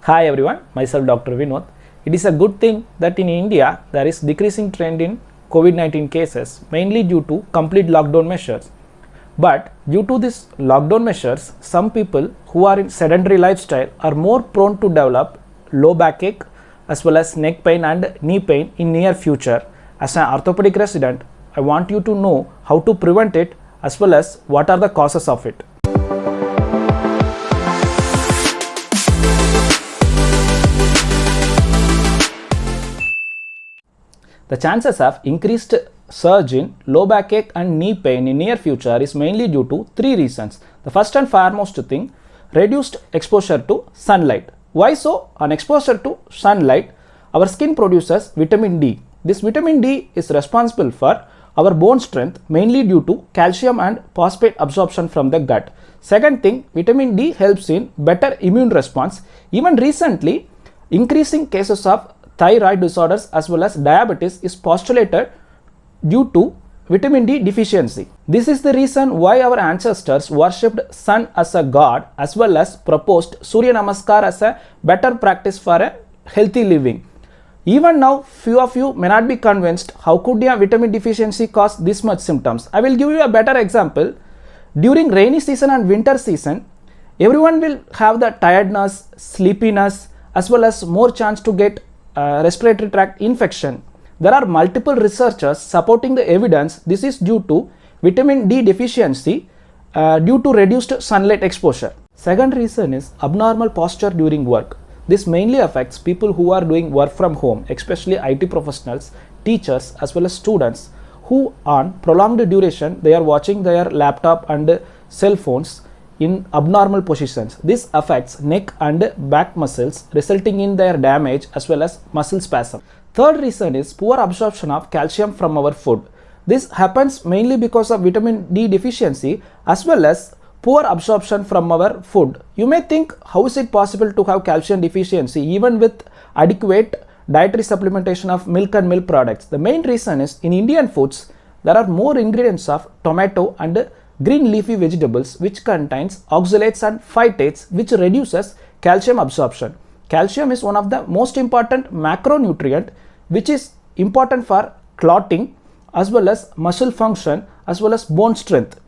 Hi everyone, myself Dr. Vinod. It is a good thing that in India there is decreasing trend in COVID-19 cases mainly due to complete lockdown measures. But due to these lockdown measures, some people who are in sedentary lifestyle are more prone to develop low backache as well as neck pain and knee pain in near future. As an orthopedic resident, I want you to know how to prevent it as well as what are the causes of it. The chances of increased surge in low backache and knee pain in near future is mainly due to three reasons. The first and foremost thing, reduced exposure to sunlight. Why so? On exposure to sunlight, our skin produces vitamin D. This vitamin D is responsible for our bone strength mainly due to calcium and phosphate absorption from the gut. Second thing, vitamin D helps in better immune response. Even recently, increasing cases of thyroid disorders as well as diabetes is postulated due to vitamin D deficiency. This is the reason why our ancestors worshipped sun as a god as well as proposed Surya Namaskar as a better practice for a healthy living. Even now, few of you may not be convinced how could a vitamin deficiency cause this much symptoms. I will give you a better example. During rainy season and winter season, everyone will have the tiredness, sleepiness as well as more chance to get respiratory tract infection. There are multiple researchers supporting the evidence this is due to vitamin D deficiency due to reduced sunlight exposure. Second reason is abnormal posture during work. This mainly affects people who are doing work from home, especially IT professionals, teachers as well as students who on prolonged duration they are watching their laptop and cell phones in abnormal positions. This affects neck and back muscles resulting in their damage as well as muscle spasm. Third reason is poor absorption of calcium from our food. This happens mainly because of vitamin D deficiency as well as poor absorption from our food. You may think how is it possible to have calcium deficiency even with adequate dietary supplementation of milk and milk products. The main reason is in Indian foods there are more ingredients of tomato and green leafy vegetables which contains oxalates and phytates which reduces calcium absorption. Calcium is one of the most important macronutrient which is important for clotting as well as muscle function as well as bone strength.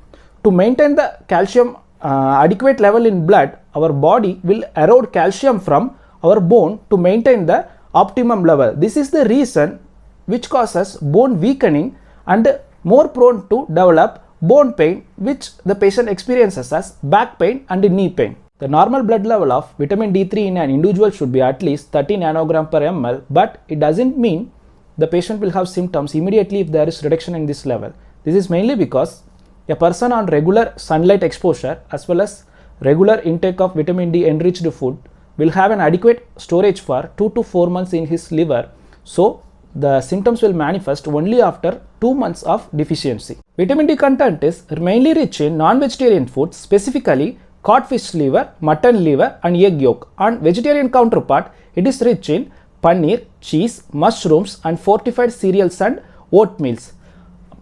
To maintain the calcium adequate level in blood, our body will erode calcium from our bone to maintain the optimum level. This is the reason which causes bone weakening and more prone to develop bone pain which the patient experiences as back pain and knee pain. The normal blood level of vitamin D3 in an individual should be at least 30 nanogram per ml, but it doesn't mean the patient will have symptoms immediately if there is reduction in this level. This is mainly because a person on regular sunlight exposure as well as regular intake of vitamin D enriched food will have an adequate storage for 2 to 4 months in his liver. So the symptoms will manifest only after 2 months of deficiency. Vitamin D content is mainly rich in non-vegetarian foods, specifically codfish liver, mutton liver and egg yolk. On vegetarian counterpart, it is rich in paneer, cheese, mushrooms and fortified cereals and oatmeals.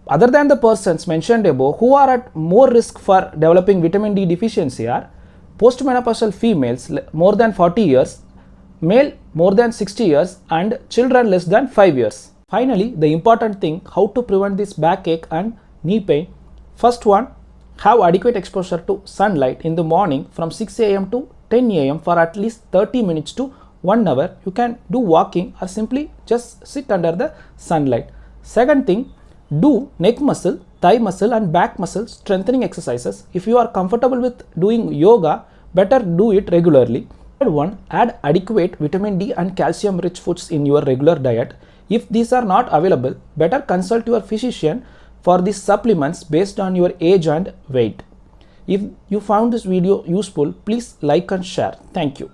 Other than the persons mentioned above who are at more risk for developing vitamin D deficiency are postmenopausal females more than 40 years, male more than 60 years and children less than 5 years. Finally, the important thing how to prevent this backache and knee pain. First one, have adequate exposure to sunlight in the morning from 6 am to 10 am for at least 30 minutes to 1 hour. You can do walking or simply just sit under the sunlight. Second thing, do neck muscle, thigh muscle and back muscle strengthening exercises. If you are comfortable with doing yoga, better do it regularly. Third one, add adequate vitamin D and calcium rich foods in your regular diet. If these are not available, better consult your physician for these supplements based on your age and weight. If you found this video useful, please like and share. Thank you.